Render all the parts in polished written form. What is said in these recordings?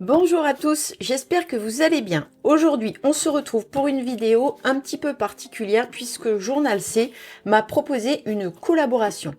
Bonjour à tous, j'espère que vous allez bien. Aujourd'hui, on se retrouve pour une vidéo un petit peu particulière puisque Journal C m'a proposé une collaboration.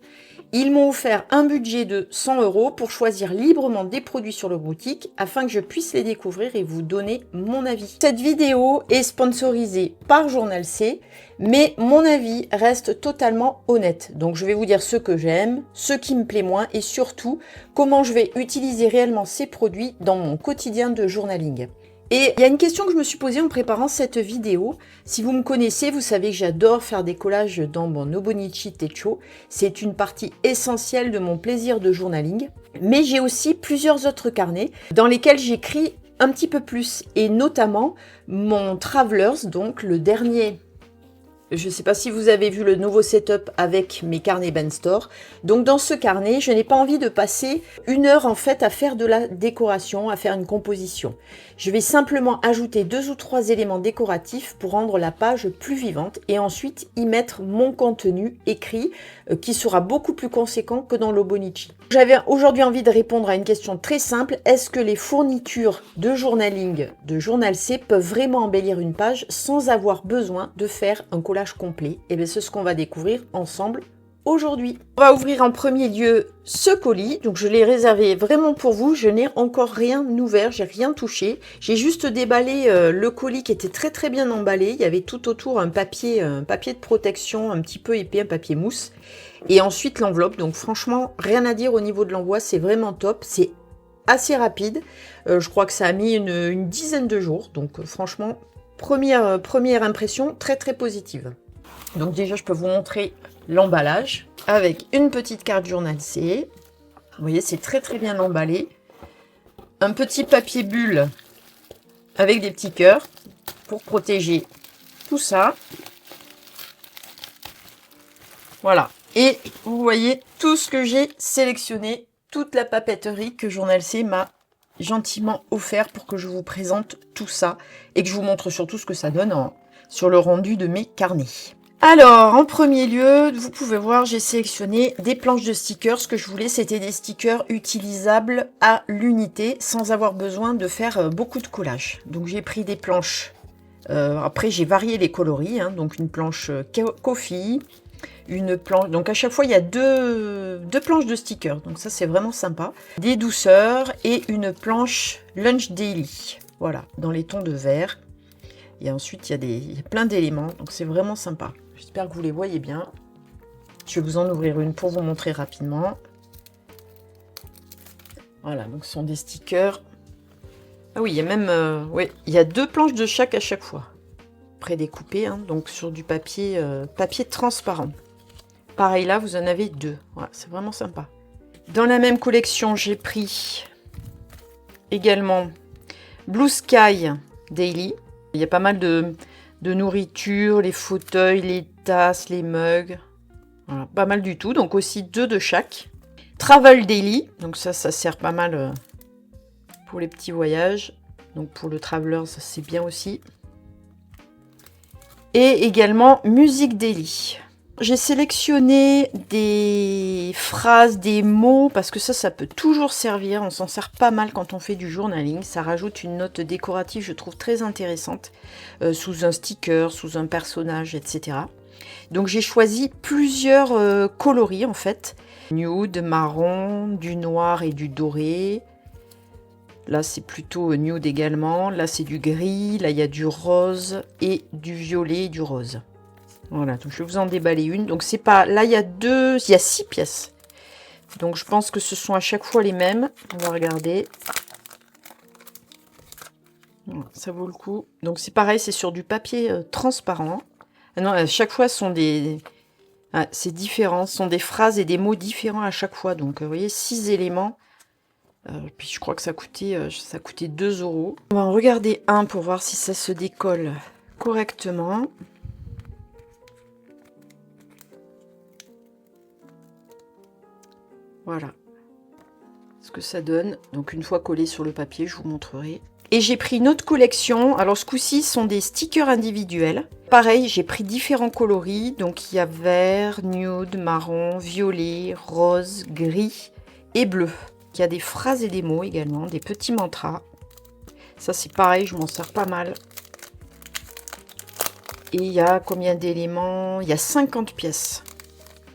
Ils m'ont offert un budget de 100 € pour choisir librement des produits sur leur boutique afin que je puisse les découvrir et vous donner mon avis. Cette vidéo est sponsorisée par Journal C, mais mon avis reste totalement honnête. Donc je vais vous dire ce que j'aime, ce qui me plaît moins et surtout comment je vais utiliser réellement ces produits dans mon quotidien de journaling. Et il y a une question que je me suis posée en préparant cette vidéo. Si vous me connaissez, vous savez que j'adore faire des collages dans mon Nobonichi Techo. C'est une partie essentielle de mon plaisir de journaling. Mais j'ai aussi plusieurs autres carnets dans lesquels j'écris un petit peu plus. Et notamment mon Travelers, donc le dernier. Je ne sais pas si vous avez vu le nouveau setup avec mes carnets Ben Store. Donc dans ce carnet, je n'ai pas envie de passer une heure en fait à faire de la décoration, à faire une composition. Je vais simplement ajouter 2 ou 3 éléments décoratifs pour rendre la page plus vivante et ensuite y mettre mon contenu écrit qui sera beaucoup plus conséquent que dans l'Obonichi. J'avais aujourd'hui envie de répondre à une question très simple. Est-ce que les fournitures de journaling de Journal C peuvent vraiment embellir une page sans avoir besoin de faire un collage complet? Et bien c'est ce qu'on va découvrir ensemble aujourd'hui. On va ouvrir en premier lieu ce colis. Donc je l'ai réservé vraiment pour vous. Je n'ai encore rien ouvert, j'ai rien touché. J'ai juste déballé le colis qui était très bien emballé. Il y avait tout autour un papier de protection un petit peu épais, un papier mousse. Et ensuite l'enveloppe. Donc franchement, rien à dire au niveau de l'envoi, c'est vraiment top. C'est assez rapide. Je crois que ça a mis une dizaine de jours. Donc franchement, première impression très positive. Donc déjà, je peux vous montrer l'emballage avec une petite carte Journal C. Vous voyez, c'est très bien emballé. Un petit papier bulle avec des petits cœurs pour protéger tout ça. Voilà. Et vous voyez tout ce que j'ai sélectionné, toute la papeterie que Journal C m'a gentiment offert pour que je vous présente tout ça et que je vous montre surtout ce que ça donne sur le rendu de mes carnets. Alors, en premier lieu, vous pouvez voir, j'ai sélectionné des planches de stickers. Ce que je voulais, c'était des stickers utilisables à l'unité, sans avoir besoin de faire beaucoup de collage. Donc, j'ai pris des planches. Après, j'ai varié les coloris. Donc, une planche coffee, une planche. Donc, à chaque fois, il y a deux planches de stickers. Donc, ça, c'est vraiment sympa. Des douceurs et une planche Lunch Daily. Voilà, dans les tons de vert. Et ensuite, il y a plein d'éléments. Donc, c'est vraiment sympa. J'espère que vous les voyez bien. Je vais vous en ouvrir une pour vous montrer rapidement. Voilà, donc ce sont des stickers. Ah oui, il y a même... il y a 2 planches de chaque à chaque fois. Prédécoupées, donc sur du papier, papier transparent. Pareil là, vous en avez 2. Voilà, c'est vraiment sympa. Dans la même collection, j'ai pris également Blue Sky Daily. Il y a pas mal de nourriture, les fauteuils, les tasses, les mugs. Voilà, pas mal du tout. Donc aussi 2 de chaque. Travel Daily. Donc ça sert pas mal pour les petits voyages. Donc pour le Traveler, c'est bien aussi. Et également Music Daily. J'ai sélectionné des phrases, des mots, parce que ça peut toujours servir. On s'en sert pas mal quand on fait du journaling. Ça rajoute une note décorative, je trouve, très intéressante, sous un sticker, sous un personnage, etc. Donc j'ai choisi plusieurs coloris, en fait. Nude, marron, du noir et du doré. Là, c'est plutôt nude également. Là, c'est du gris. Là, il y a du rose et du violet et du rose. Voilà, donc je vais vous en déballer une. Donc c'est pas... Là, il y a 6 pièces. Donc je pense que ce sont à chaque fois les mêmes. On va regarder. Voilà, ça vaut le coup. Donc c'est pareil, c'est sur du papier transparent. Ah non, à chaque fois, ce sont des... Ah, c'est différent. Ce sont des phrases et des mots différents à chaque fois. Donc vous voyez, 6 éléments. Puis je crois que ça coûtait 2 €. On va en regarder un pour voir si ça se décolle correctement. Voilà ce que ça donne. Donc une fois collé sur le papier, je vous montrerai. Et j'ai pris une autre collection. Alors ce coup-ci, ce sont des stickers individuels. Pareil, j'ai pris différents coloris. Donc il y a vert, nude, marron, violet, rose, gris et bleu. Il y a des phrases et des mots également, des petits mantras. Ça, c'est pareil, je m'en sers pas mal. Et il y a combien d'éléments? Il y a 50 pièces.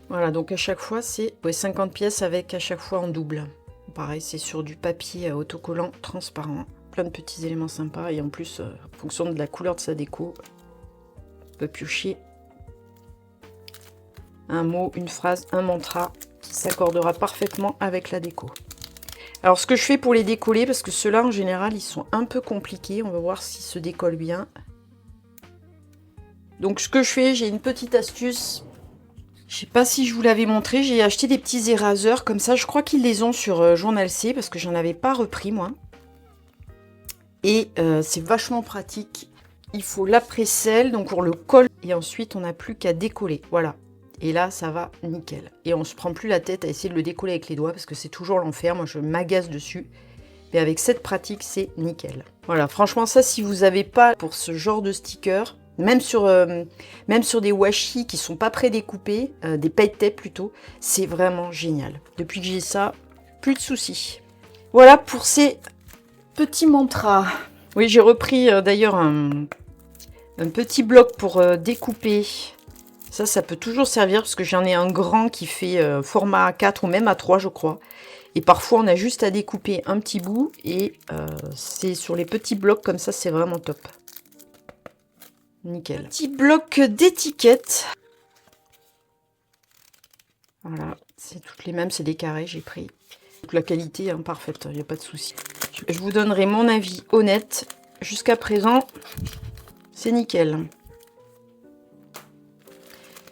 Voilà, donc à chaque fois, c'est 50 pièces avec à chaque fois en double. Pareil, c'est sur du papier autocollant transparent. Plein de petits éléments sympas. Et en plus, en fonction de la couleur de sa déco, on peut piocher un mot, une phrase, un mantra qui s'accordera parfaitement avec la déco. Alors, ce que je fais pour les décoller, parce que ceux-là, en général, ils sont un peu compliqués. On va voir s'ils se décollent bien. Donc, ce que je fais, j'ai une petite astuce. Je sais pas si je vous l'avais montré. J'ai acheté des petits éraseurs comme ça. Je crois qu'ils les ont sur Journal C, parce que j'en avais pas repris, moi. Et c'est vachement pratique. Il faut l'après-sel, donc on le colle. Et ensuite, on n'a plus qu'à décoller. Voilà. Et là, ça va nickel. Et on se prend plus la tête à essayer de le décoller avec les doigts, parce que c'est toujours l'enfer. Moi, je m'agace dessus. Mais avec cette pratique, c'est nickel. Voilà, franchement, ça, si vous n'avez pas pour ce genre de sticker, même sur des washi qui sont pas pré-découpés, des paille tape plutôt, c'est vraiment génial. Depuis que j'ai ça, plus de soucis. Voilà pour ces petits mantras. Oui, j'ai repris d'ailleurs un petit bloc pour découper. Ça peut toujours servir parce que j'en ai un grand qui fait format A4 ou même A3, je crois. Et parfois, on a juste à découper un petit bout et c'est sur les petits blocs comme ça, c'est vraiment top. Nickel. Petit bloc d'étiquettes. Voilà, c'est toutes les mêmes, c'est des carrés, j'ai pris. Donc la qualité, hein, parfaite, il n'y a pas de souci. Je vous donnerai mon avis honnête. Jusqu'à présent, c'est nickel.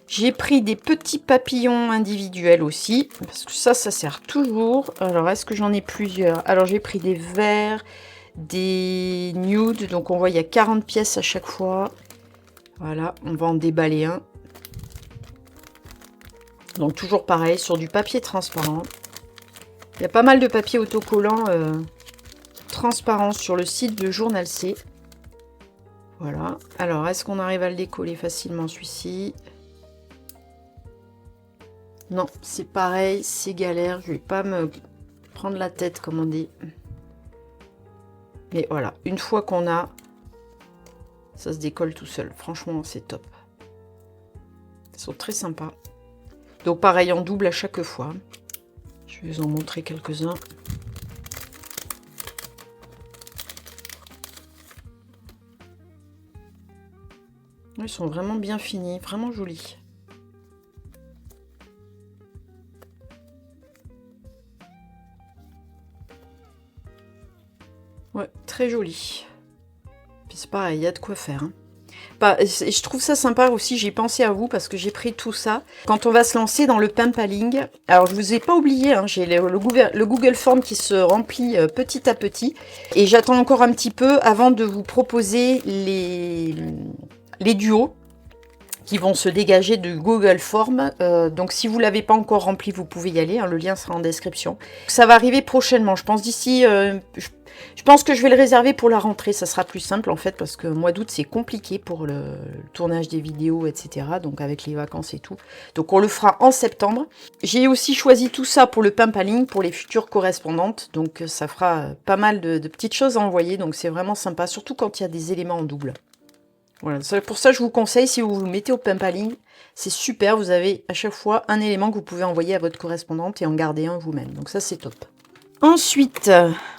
J'ai pris des petits papillons individuels aussi, parce que ça sert toujours. Alors, est-ce que j'en ai plusieurs? Alors, j'ai pris des verts, des nudes, donc on voit il y a 40 pièces à chaque fois. Voilà, on va en déballer un. Donc, toujours pareil, sur du papier transparent. Il y a pas mal de papier autocollant transparent sur le site de Journal C. Voilà. Alors, est-ce qu'on arrive à le décoller facilement, celui-ci? Non, c'est pareil, c'est galère. Je vais pas me prendre la tête, comme on dit. Mais voilà, une fois qu'on a, ça se décolle tout seul. Franchement, c'est top. Ils sont très sympas. Donc pareil, en double à chaque fois. Je vais vous en montrer quelques-uns. Ils sont vraiment bien finis, vraiment jolis. Ouais, très joli. Puis c'est pareil, il y a de quoi faire. Hein. Bah, je trouve ça sympa aussi, j'ai pensé à vous parce que j'ai pris tout ça. Quand on va se lancer dans le pampaling, alors je vous ai pas oublié, hein, j'ai le Google Form qui se remplit petit à petit. Et j'attends encore un petit peu avant de vous proposer les duos qui vont se dégager de Google Form. Donc si vous ne l'avez pas encore rempli, vous pouvez y aller, hein, le lien sera en description. Ça va arriver prochainement, je pense d'ici... je pense que je vais le réserver pour la rentrée, ça sera plus simple en fait, parce que mois d'août c'est compliqué pour le tournage des vidéos, etc. Donc avec les vacances et tout. Donc on le fera en septembre. J'ai aussi choisi tout ça pour le pampaling, pour les futures correspondantes. Donc ça fera pas mal de petites choses à envoyer, donc c'est vraiment sympa, surtout quand il y a des éléments en double. Voilà, pour ça je vous conseille, si vous vous mettez au pampaling, c'est super, vous avez à chaque fois un élément que vous pouvez envoyer à votre correspondante et en garder un vous-même. Donc ça c'est top. Ensuite,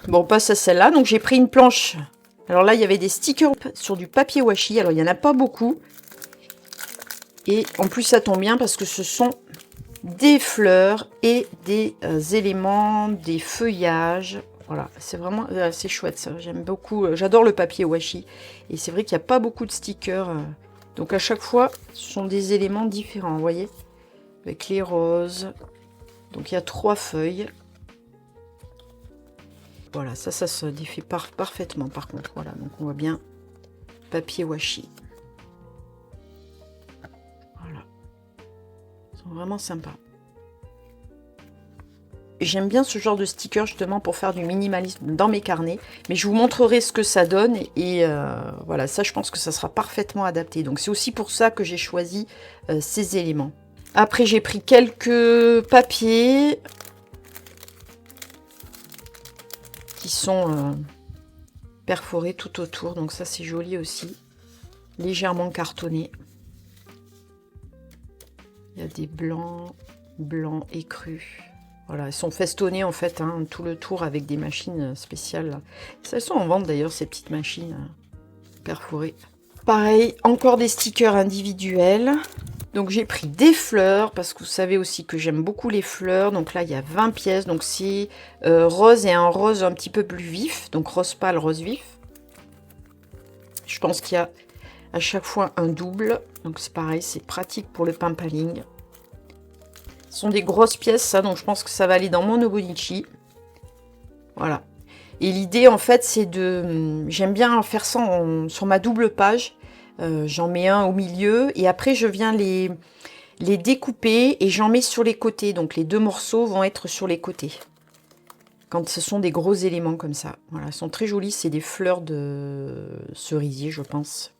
bon, on passe à celle-là. Donc j'ai pris une planche. Alors là, il y avait des stickers sur du papier washi. Alors il n'y en a pas beaucoup. Et en plus, ça tombe bien parce que ce sont des fleurs et des éléments, des feuillages. Voilà, c'est vraiment assez chouette ça. J'aime beaucoup. J'adore le papier washi. Et c'est vrai qu'il n'y a pas beaucoup de stickers. Donc à chaque fois, ce sont des éléments différents, vous voyez. Avec les roses. Donc il y a 3 feuilles. Voilà, ça se défait parfaitement par contre. Voilà, donc on voit bien papier washi. Voilà. Ils sont vraiment sympas. J'aime bien ce genre de sticker justement pour faire du minimalisme dans mes carnets. Mais je vous montrerai ce que ça donne. Et voilà, ça je pense que ça sera parfaitement adapté. Donc c'est aussi pour ça que j'ai choisi ces éléments. Après j'ai pris quelques papiers. Qui sont perforé tout autour. Donc ça, c'est joli aussi. Légèrement cartonné. Il y a des blancs écrus. Voilà, ils sont festonnés en fait, hein, tout le tour avec des machines spéciales. Elles sont en vente d'ailleurs, ces petites machines perforées. Pareil, encore des stickers individuels. Donc j'ai pris des fleurs, parce que vous savez aussi que j'aime beaucoup les fleurs. Donc là, il y a 20 pièces. Donc c'est rose et un rose un petit peu plus vif. Donc rose pâle, rose vif. Je pense qu'il y a à chaque fois un double. Donc c'est pareil, c'est pratique pour le pampaling. Ce sont des grosses pièces, ça. Donc je pense que ça va aller dans mon Hobonichi. Voilà. Et l'idée, en fait, c'est de... J'aime bien faire ça sur ma double page. J'en mets un au milieu et après je viens les découper et j'en mets sur les côtés. Donc les deux morceaux vont être sur les côtés. Quand ce sont des gros éléments comme ça. Voilà, elles sont très jolies. C'est des fleurs de cerisier, je pense.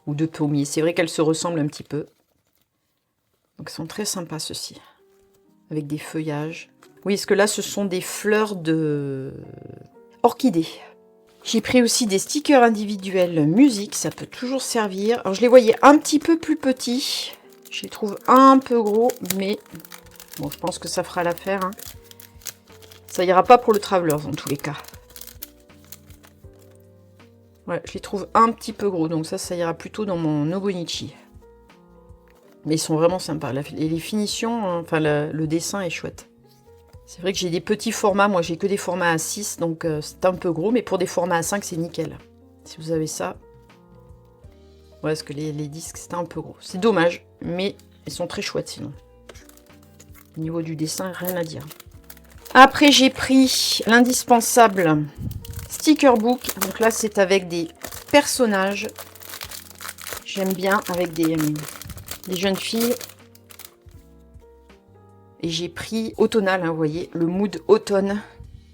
Ou de pommier. C'est vrai qu'elles se ressemblent un petit peu. Donc elles sont très sympas ceux-ci. Avec des feuillages. Oui, parce que là ce sont des fleurs de orchidées. J'ai pris aussi des stickers individuels musique, ça peut toujours servir. Alors je les voyais un petit peu plus petits. Je les trouve un peu gros, mais bon, je pense que ça fera l'affaire. Hein. Ça ira pas pour le Travelers en tous les cas. Ouais, je les trouve un petit peu gros, donc ça ira plutôt dans mon Hobonichi. Mais ils sont vraiment sympas. Et les finitions, enfin le dessin est chouette. C'est vrai que j'ai des petits formats, moi j'ai que des formats à 6, donc c'est un peu gros, mais pour des formats à 5, c'est nickel. Si vous avez ça. Ouais, parce que les disques, c'était un peu gros. C'est dommage, mais ils sont très chouettes sinon. Au niveau du dessin, rien à dire. Après, j'ai pris l'indispensable sticker book. Donc là, c'est avec des personnages. J'aime bien avec des jeunes filles. Et j'ai pris automnal, hein, vous voyez, le mood automne.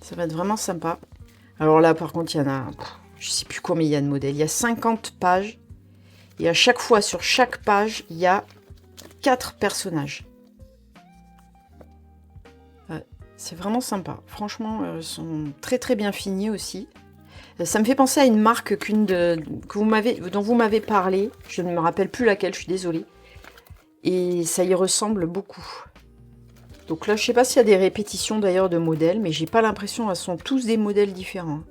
Ça va être vraiment sympa. Alors là, par contre, il y en a... Je sais plus combien il y a de modèles. Il y a 50 pages. Et à chaque fois, sur chaque page, il y a 4 personnages. C'est vraiment sympa. Franchement, ils sont très très bien finis aussi. Ça me fait penser à une marque dont vous m'avez parlé. Je ne me rappelle plus laquelle, je suis désolée. Et ça y ressemble beaucoup. Donc là, je sais pas s'il y a des répétitions d'ailleurs de modèles, mais j'ai pas l'impression, elles sont tous des modèles différents.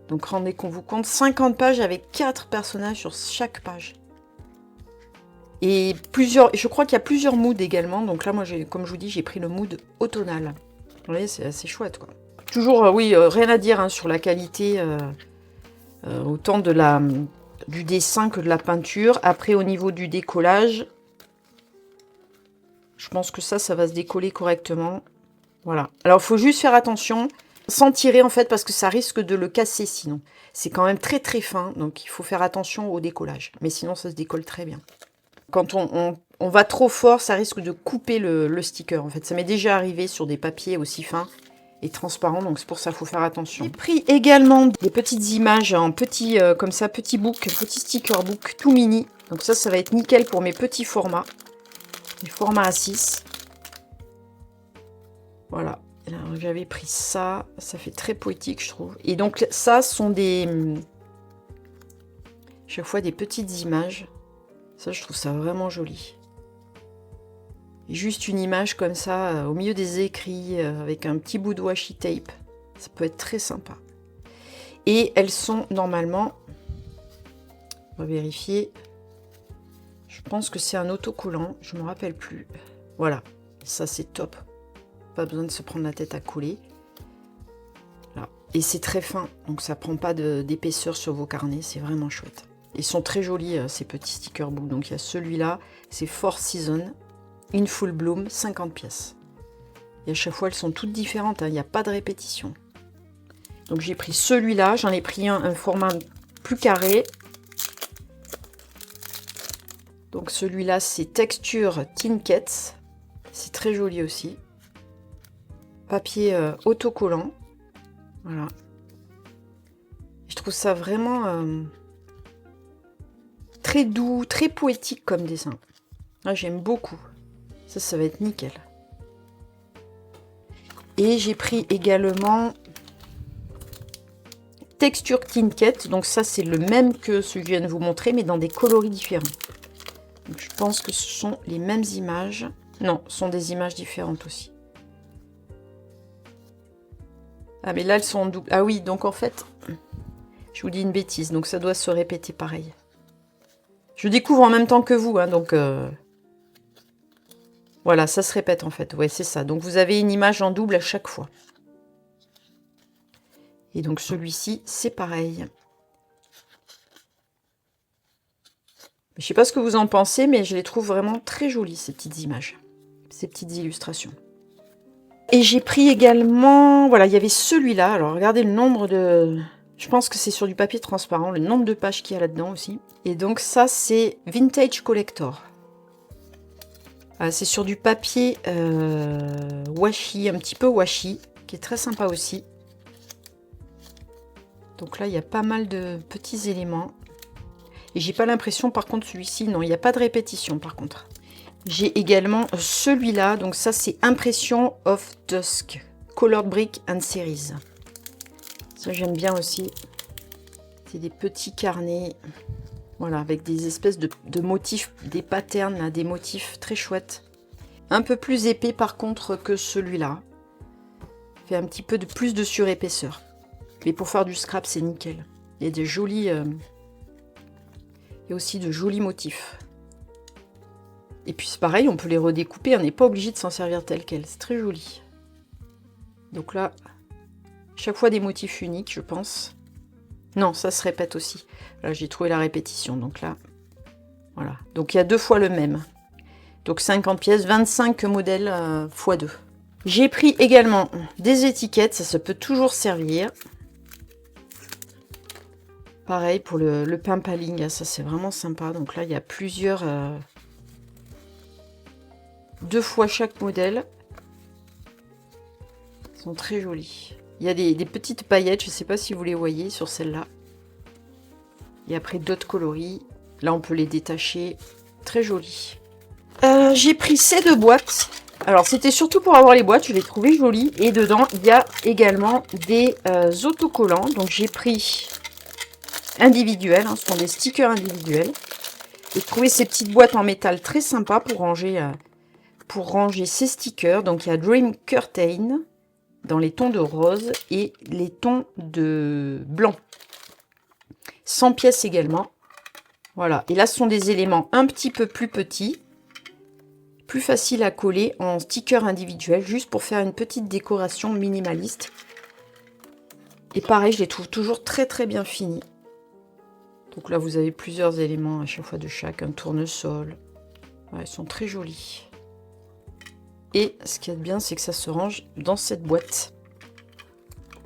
Donc rendez-vous compte, 50 pages avec 4 personnages sur chaque page. Et je crois qu'il y a plusieurs moods également. Donc là, moi, comme je vous dis, j'ai pris le mood automnal. Vous voyez, c'est assez chouette, quoi. Toujours, oui, rien à dire hein, sur la qualité, autant du dessin que de la peinture. Après, au niveau du décollage... Je pense que ça va se décoller correctement. Voilà. Alors, il faut juste faire attention, sans tirer en fait, parce que ça risque de le casser sinon. C'est quand même très très fin, donc il faut faire attention au décollage. Mais sinon, ça se décolle très bien. Quand on va trop fort, ça risque de couper le sticker. En fait, ça m'est déjà arrivé sur des papiers aussi fins et transparents, donc c'est pour ça qu'il faut faire attention. J'ai pris également des petites images en petit, comme ça, petit book, petit sticker book tout mini. Donc ça va être nickel pour mes petits formats. Les formats A6. Voilà. J'avais pris ça. Ça fait très poétique, je trouve. Et donc, ça sont des... chaque fois des petites images. Ça, je trouve ça vraiment joli. Et juste une image comme ça, au milieu des écrits, avec un petit bout de washi tape. Ça peut être très sympa. Et elles sont normalement... On va vérifier... Je pense que c'est un autocollant, je ne me rappelle plus. Voilà, ça c'est top. Pas besoin de se prendre la tête à coller. Là. Et c'est très fin, donc ça prend pas d'épaisseur sur vos carnets, c'est vraiment chouette. Ils sont très jolis ces petits sticker books. Donc il y a celui-là, c'est Four Seasons, In Full Bloom, 50 pièces. Et à chaque fois elles sont toutes différentes, hein, il n'y a pas de répétition. Donc j'ai pris celui-là, j'en ai pris un format plus carré. Donc celui-là, c'est texture Tinket. C'est très joli aussi. Papier autocollant. Voilà. Je trouve ça vraiment très doux, très poétique comme dessin. Ah, j'aime beaucoup. Ça va être nickel. Et j'ai pris également Texture Tinket. Donc ça, c'est le même que ce que je viens de vous montrer, mais dans des coloris différents. Donc, je pense que ce sont les mêmes images. Non, ce sont des images différentes aussi. Ah, mais là, elles sont en double. Ah oui, donc en fait, je vous dis une bêtise. Donc ça doit se répéter pareil. Je découvre en même temps que vous, hein, donc... Voilà, ça se répète en fait. Ouais, c'est ça. Donc vous avez une image en double à chaque fois. Et donc celui-ci, c'est pareil. Je ne sais pas ce que vous en pensez, mais je les trouve vraiment très jolies, ces petites images. Ces petites illustrations. Et j'ai pris également... Voilà, il y avait celui-là. Alors regardez le nombre de... Je pense que c'est sur du papier transparent, le nombre de pages qu'il y a là-dedans aussi. Et donc ça, c'est Vintage Collector. C'est sur du papier washi, un petit peu washi, qui est très sympa aussi. Donc là, il y a pas mal de petits éléments. Et j'ai pas l'impression, par contre, celui-ci, non, il n'y a pas de répétition, par contre. J'ai également celui-là, donc ça, c'est Impression of Dusk, Colored Brick and Series. Ça, j'aime bien aussi. C'est des petits carnets, voilà, avec des espèces de motifs, des patterns, là, des motifs très chouettes. Un peu plus épais par contre que celui-là. Fait un petit peu de plus de surépaisseur. Mais pour faire du scrap, c'est nickel. Il y a des jolis... Il y a aussi de jolis motifs. Et puis c'est pareil, on peut les redécouper. On n'est pas obligé de s'en servir tel quel. C'est très joli. Donc là, chaque fois des motifs uniques, je pense. Non, ça se répète aussi. Là, j'ai trouvé la répétition. Donc là, voilà. Donc il y a 2 fois le même. Donc 50 pièces, 25 modèles x 2. J'ai pris également des étiquettes. Ça peut toujours servir. Pareil pour le pampaling. Ça, c'est vraiment sympa. Donc là, il y a plusieurs... 2 fois chaque modèle. Ils sont très jolis. Il y a des petites paillettes, je ne sais pas si vous les voyez sur celle-là. Et après d'autres coloris. Là, on peut les détacher. Très joli. J'ai pris ces 2 boîtes. Alors, c'était surtout pour avoir les boîtes. Je les trouvais jolies. Et dedans, il y a également des autocollants. Donc, j'ai pris individuels. Hein, ce sont des stickers individuels. J'ai trouvé ces petites boîtes en métal très sympas pour ranger ces stickers. Donc, il y a Dream Curtain dans les tons de rose et les tons de blanc. 100 pièces également. Voilà. Et là, ce sont des éléments un petit peu plus petits. Plus faciles à coller en sticker individuel. Juste pour faire une petite décoration minimaliste. Et pareil, je les trouve toujours très très bien finis. Donc là, vous avez plusieurs éléments à chaque fois de chaque. Un tournesol. Ouais, ils sont très jolis. Et ce qu'il y a de bien, c'est que ça se range dans cette boîte.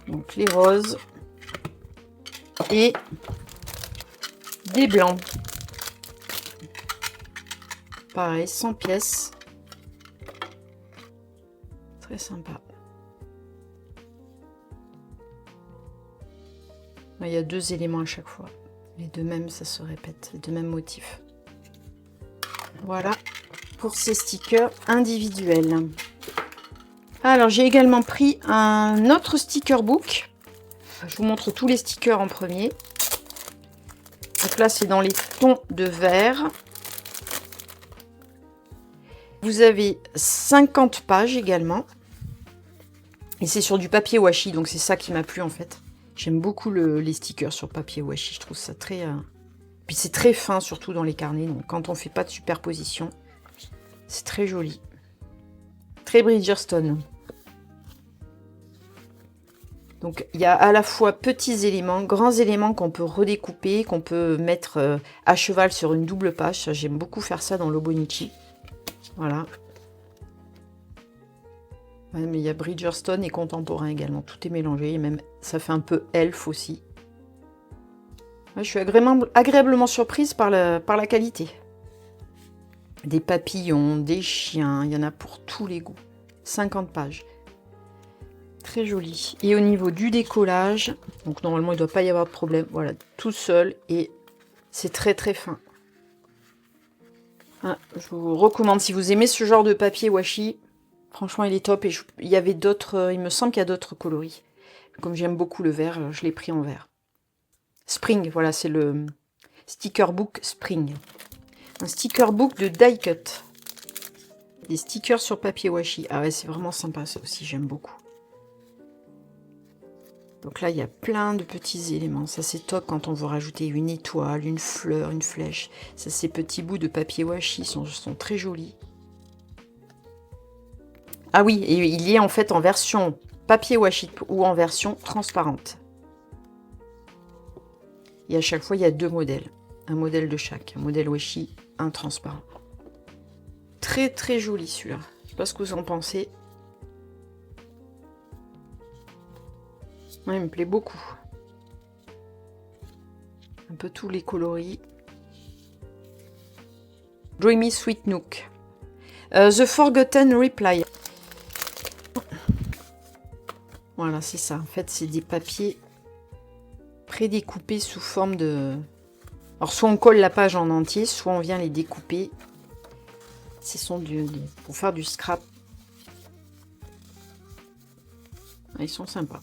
Donc les roses et des blancs. Pareil, 100 pièces. Très sympa. Il y a 2 éléments à chaque fois. Les 2 mêmes, ça se répète. Les 2 mêmes motifs. Voilà. Pour ces stickers individuels. Alors, j'ai également pris un autre sticker book. Je vous montre tous les stickers en premier. Donc là, c'est dans les tons de vert. Vous avez 50 pages également. Et c'est sur du papier washi, donc c'est ça qui m'a plu en fait. J'aime beaucoup les stickers sur papier washi. Je trouve ça très... Puis c'est très fin, surtout dans les carnets. Donc quand on ne fait pas de superposition, c'est très joli. Très Bridgerstone. Donc il y a à la fois petits éléments, grands éléments qu'on peut redécouper, qu'on peut mettre à cheval sur une double page. J'aime beaucoup faire ça dans l'Hobonichi. Voilà. Ouais, mais il y a Bridgerstone et contemporain également. Tout est mélangé. Et même ça fait un peu elfe aussi. Ouais, je suis agréablement surprise par la qualité. Des papillons, des chiens, il y en a pour tous les goûts. 50 pages. Très joli. Et au niveau du décollage, donc normalement il ne doit pas y avoir de problème. Voilà, tout seul et c'est très très fin. Ah, je vous recommande si vous aimez ce genre de papier washi. Franchement, il est top. Et il y avait d'autres, il me semble qu'il y a d'autres coloris. Comme j'aime beaucoup le vert, je l'ai pris en vert. Spring, voilà, c'est le sticker book Spring. Un sticker book de die cut. Des stickers sur papier washi. Ah ouais, c'est vraiment sympa ça aussi, j'aime beaucoup. Donc là, il y a plein de petits éléments. Ça, c'est top quand on veut rajouter une étoile, une fleur, une flèche. Ça, ces petits bouts de papier washi sont très jolis. Ah oui, et il y est en fait en version papier washi ou en version transparente. Et à chaque fois, il y a 2 modèles. Un modèle de chaque. Un modèle washi, un transparent. Très très joli celui-là. Je sais pas ce que vous en pensez. Ouais, il me plaît beaucoup. Un peu tous les coloris. Dreamy Sweet Nook. The Forgotten Reply. Voilà, c'est ça. En fait, c'est des papiers prédécoupés sous forme de... Alors, soit on colle la page en entier, soit on vient les découper. Ce sont pour faire du scrap. Ils sont sympas.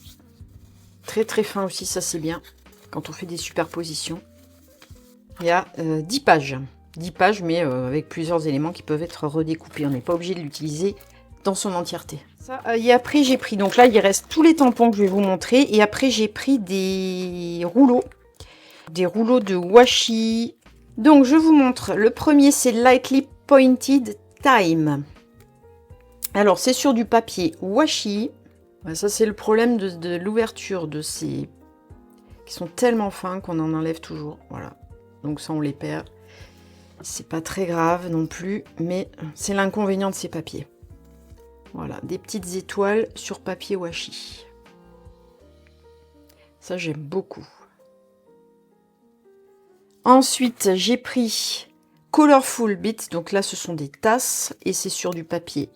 Très très fin aussi, ça c'est bien. Quand on fait des superpositions. Il y a 10 pages. 10 pages, mais avec plusieurs éléments qui peuvent être redécoupés. On n'est pas obligé de l'utiliser dans son entièreté. Ça, et après j'ai pris, donc là il reste tous les tampons que je vais vous montrer. Et après j'ai pris des rouleaux. Des rouleaux de washi. Donc je vous montre. Le premier c'est Lightly Pointed Time. Alors c'est sur du papier washi. Ça c'est le problème de l'ouverture de ces... qui sont tellement fins qu'on en enlève toujours. Voilà. Donc ça on les perd. C'est pas très grave non plus, mais c'est l'inconvénient de ces papiers. Voilà, des petites étoiles sur papier washi. Ça j'aime beaucoup. Ensuite j'ai pris Colorful Bits. Donc là ce sont des tasses et c'est sur du papier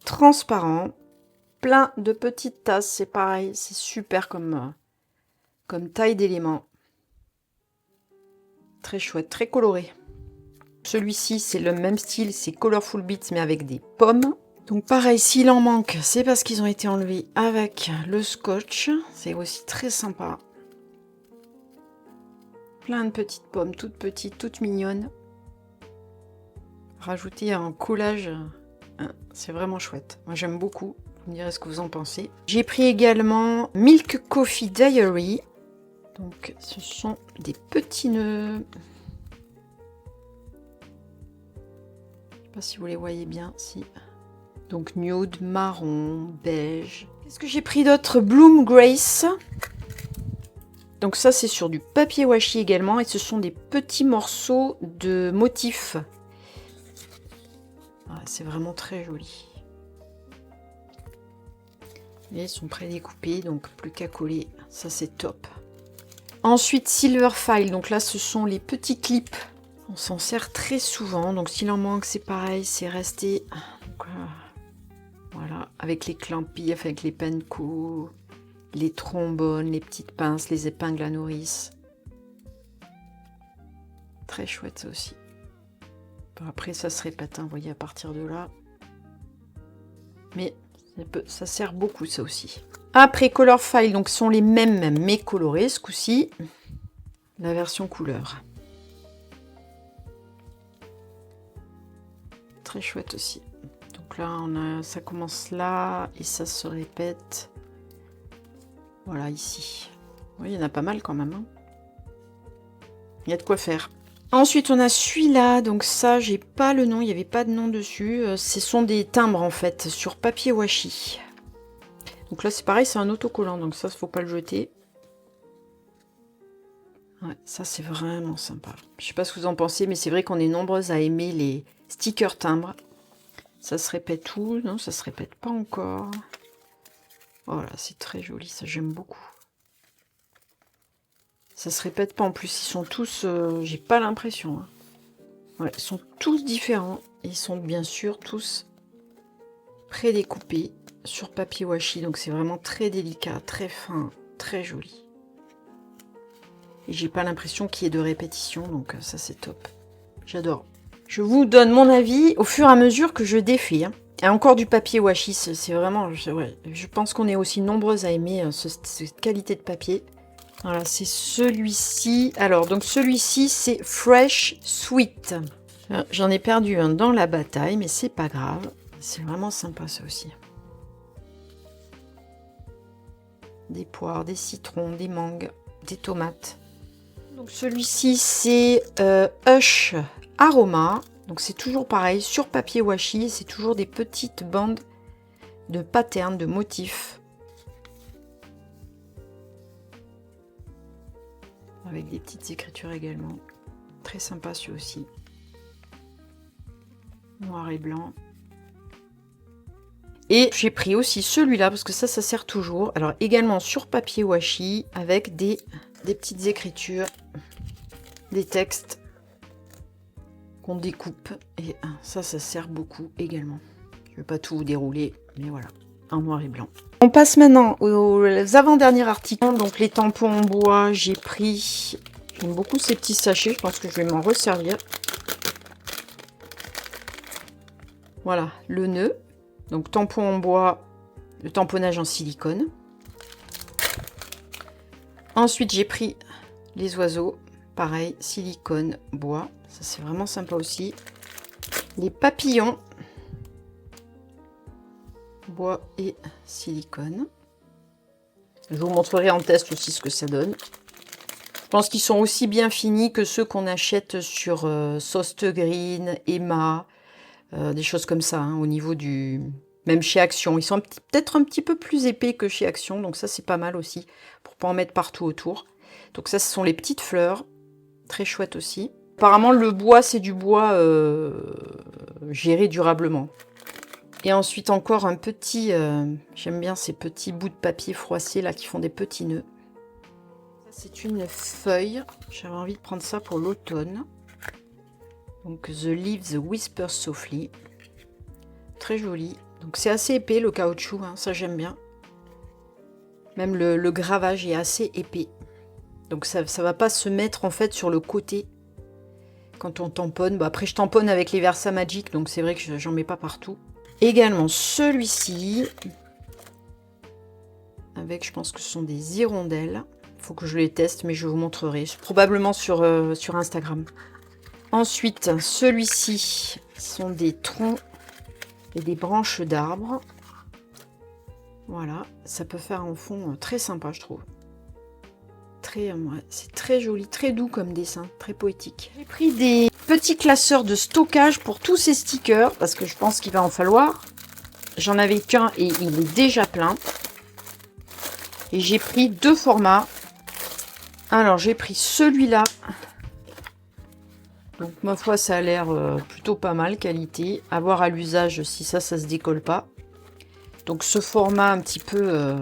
transparent. Plein de petites tasses, c'est pareil, c'est super comme taille d'éléments. Très chouette, très coloré. Celui-ci, c'est le même style, c'est Colorful Bits, mais avec des pommes. Donc pareil, s'il en manque, c'est parce qu'ils ont été enlevés avec le scotch. C'est aussi très sympa. Plein de petites pommes, toutes petites, toutes mignonnes. Rajouter un collage, c'est vraiment chouette. Moi, j'aime beaucoup. Vous me direz ce que vous en pensez. J'ai pris également Milk Coffee Diary. Donc, ce sont des petits nœuds. Je ne sais pas si vous les voyez bien. Si. Donc, nude, marron, beige. Qu'est-ce que j'ai pris d'autre? Bloom Grace. Donc, ça, c'est sur du papier washi également. Et ce sont des petits morceaux de motifs. Ah, c'est vraiment très joli. Et ils sont prédécoupés, donc plus qu'à coller, ça c'est top. Ensuite, Silver File, donc là ce sont les petits clips. On s'en sert très souvent, donc s'il en manque, c'est pareil, c'est resté. Donc, voilà, avec les clampis, avec les penco, les trombones, les petites pinces, les épingles à nourrice. Très chouette ça aussi. Bon, après ça se répète, hein, vous voyez, à partir de là. Mais ça sert beaucoup ça aussi. Après Color File, donc sont les mêmes mais colorés ce coup-ci. La version couleur. Très chouette aussi. Donc là ça commence là et ça se répète. Voilà ici. Oui, il y en a pas mal quand même. Hein. Il y a de quoi faire. Ensuite on a celui-là, donc ça j'ai pas le nom, il n'y avait pas de nom dessus. Ce sont des timbres en fait sur papier washi. Donc là c'est pareil, c'est un autocollant, donc ça faut pas le jeter. Ouais, ça c'est vraiment sympa. Je sais pas ce que vous en pensez, mais c'est vrai qu'on est nombreuses à aimer les stickers timbres. Ça se répète tout, non ça se répète pas encore. Voilà, c'est très joli, ça j'aime beaucoup. Ça se répète pas en plus, ils sont tous, j'ai pas l'impression. Hein. Ouais, ils sont tous différents. Ils sont bien sûr tous prédécoupés sur papier washi. Donc c'est vraiment très délicat, très fin, très joli. Et j'ai pas l'impression qu'il y ait de répétition, donc ça c'est top. J'adore. Je vous donne mon avis au fur et à mesure que je défais. Hein. Et encore du papier washi, c'est vraiment... Ouais, je pense qu'on est aussi nombreuses à aimer cette qualité de papier. Voilà, c'est celui-ci. Alors, donc celui-ci, c'est Fresh Sweet. J'en ai perdu un dans la bataille, mais c'est pas grave. C'est vraiment sympa, ça aussi. Des poires, des citrons, des mangues, des tomates. Donc celui-ci, c'est Hush Aroma. Donc c'est toujours pareil, sur papier washi. C'est toujours des petites bandes de patterns, de motifs. Avec des petites écritures également. Très sympa celui aussi. Noir et blanc. Et j'ai pris aussi celui-là parce que ça sert toujours. Alors également sur papier washi avec des petites écritures, des textes qu'on découpe. Et ça sert beaucoup également. Je ne vais pas tout vous dérouler, mais voilà, en noir et blanc. On passe maintenant aux avant-derniers articles. Donc les tampons en bois, j'ai pris... J'aime beaucoup ces petits sachets, je pense que je vais m'en resservir. Voilà, le nœud. Donc tampon en bois, le tamponnage en silicone. Ensuite, j'ai pris les oiseaux. Pareil, silicone, bois. Ça, c'est vraiment sympa aussi. Les papillons. Bois et silicone. Je vous montrerai en test aussi ce que ça donne. Je pense qu'ils sont aussi bien finis que ceux qu'on achète sur Sost Green, Emma, des choses comme ça, hein, au niveau du... Même chez Action. Ils sont peut-être un petit peu plus épais que chez Action, donc ça c'est pas mal aussi, pour pas en mettre partout autour. Donc ça, ce sont les petites fleurs, très chouette aussi. Apparemment, le bois, c'est du bois géré durablement. Et ensuite encore un petit, j'aime bien ces petits bouts de papier froissés là qui font des petits nœuds. C'est une feuille, j'avais envie de prendre ça pour l'automne. Donc The Leaves Whisper Softly, très joli. Donc c'est assez épais le caoutchouc, hein, ça j'aime bien. Même le gravage est assez épais. Donc ça va pas se mettre en fait sur le côté quand on tamponne. Bon, après je tamponne avec les Versa Magic, donc c'est vrai que j'en mets pas partout. Également celui-ci, avec, je pense que ce sont des hirondelles. Il faut que je les teste, mais je vous montrerai. Probablement sur Instagram. Ensuite, celui-ci sont des troncs et des branches d'arbres. Voilà, ça peut faire un fond très sympa, je trouve. Ouais, c'est très joli, très doux comme dessin, très poétique. J'ai pris des petits classeurs de stockage pour tous ces stickers, parce que je pense qu'il va en falloir. J'en avais qu'un et il est déjà plein. Et j'ai pris deux formats. Alors, j'ai pris celui-là. Donc, ma foi, ça a l'air plutôt pas mal, qualité. À voir à l'usage si ça se décolle pas. Donc, ce format un petit peu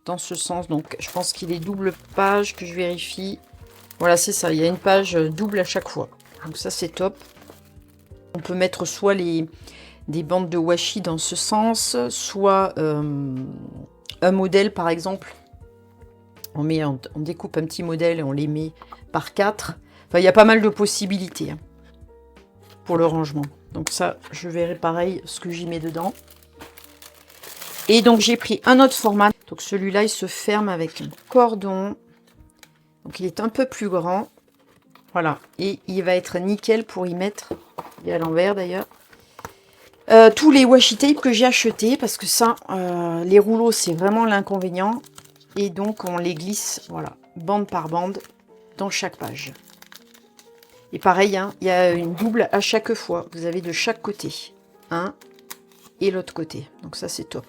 dans ce sens. Donc, je pense qu'il est double page, que je vérifie. Voilà, c'est ça. Il y a une page double à chaque fois. Donc, ça, c'est top. On peut mettre soit des bandes de washi dans ce sens, soit un modèle, par exemple. On découpe un petit modèle et on les met par 4. Enfin, il y a pas mal de possibilités hein, pour le rangement. Donc ça, je verrai pareil ce que j'y mets dedans. Et donc, j'ai pris un autre format. Donc, celui-là, il se ferme avec un cordon. Donc, il est un peu plus grand. Voilà. Et il va être nickel pour y mettre, il est à l'envers d'ailleurs, tous les washi tape que j'ai achetés. Parce que ça, les rouleaux, c'est vraiment l'inconvénient. Et donc, on les glisse, voilà, bande par bande, dans chaque page. Et pareil, hein, il y a une double à chaque fois. Vous avez de chaque côté. Un et l'autre côté. Donc ça, c'est top.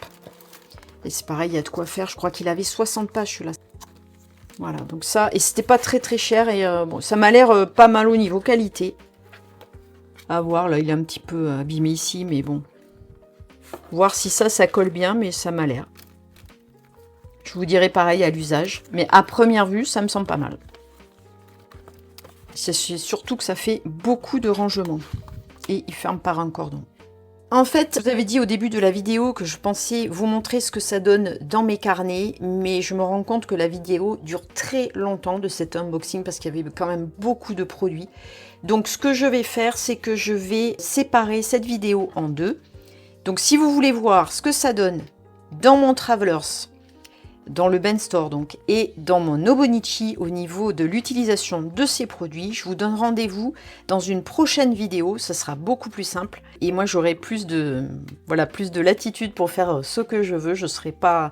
Et c'est pareil, il y a de quoi faire. Je crois qu'il avait 60 pages, celui-là. Voilà, donc ça. Et c'était pas très très cher. Et bon, ça m'a l'air pas mal au niveau qualité. À voir, là, il est un petit peu abîmé ici. Mais bon. Voir si ça colle bien. Mais ça m'a l'air. Je vous dirai pareil à l'usage. Mais à première vue, ça me semble pas mal. C'est surtout que ça fait beaucoup de rangement. Et il ferme par un cordon. En fait, je vous avais dit au début de la vidéo que je pensais vous montrer ce que ça donne dans mes carnets. Mais je me rends compte que la vidéo dure très longtemps de cet unboxing. Parce qu'il y avait quand même beaucoup de produits. Donc ce que je vais faire, c'est que je vais séparer cette vidéo en deux. Donc si vous voulez voir ce que ça donne dans mon Travelers, dans le Ben Store donc, et dans mon Nobonichi au niveau de l'utilisation de ces produits. Je vous donne rendez-vous dans une prochaine vidéo, ça sera beaucoup plus simple et moi j'aurai plus de latitude pour faire ce que je veux. J'aurai pas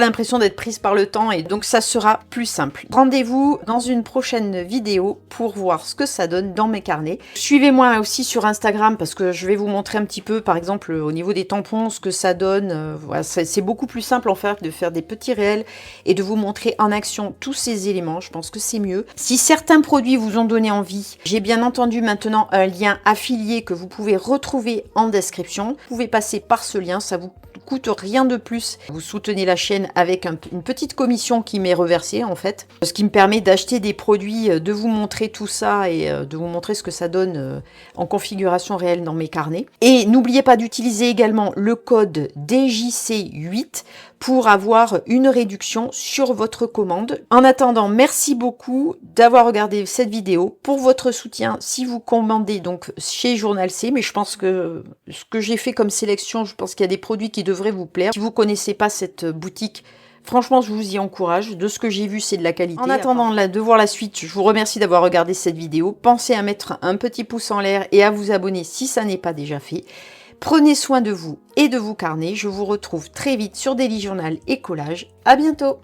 l'impression d'être prise par le temps et donc ça sera plus simple. Rendez-vous dans une prochaine vidéo pour voir ce que ça donne dans mes carnets. Suivez-moi aussi sur Instagram parce que je vais vous montrer un petit peu, par exemple au niveau des tampons, ce que ça donne. Voilà, c'est beaucoup plus simple en fait de faire des petits réels et de vous montrer en action tous ces éléments. Je pense que c'est mieux. Si certains produits vous ont donné envie, j'ai bien entendu maintenant un lien affilié que vous pouvez retrouver en description. Vous pouvez passer par ce lien, ça vous coûte rien de plus. Vous soutenez la chaîne avec une petite commission qui m'est reversée en fait, ce qui me permet d'acheter des produits, de vous montrer tout ça et de vous montrer ce que ça donne en configuration réelle dans mes carnets. Et n'oubliez pas d'utiliser également le code DJC8 pour avoir une réduction sur votre commande. En attendant, merci beaucoup d'avoir regardé cette vidéo, pour votre soutien si vous commandez donc chez Journal C, mais je pense que ce que j'ai fait comme sélection, je pense qu'il y a des produits qui devraient vous plaire. Si vous connaissez pas cette boutique, franchement, je vous y encourage. De ce que j'ai vu, c'est de la qualité. En attendant de voir la suite, je vous remercie d'avoir regardé cette vidéo. Pensez à mettre un petit pouce en l'air et à vous abonner si ça n'est pas déjà fait. Prenez soin de vous et de vos carnets. Je vous retrouve très vite sur Daily Journal et Collage. À bientôt!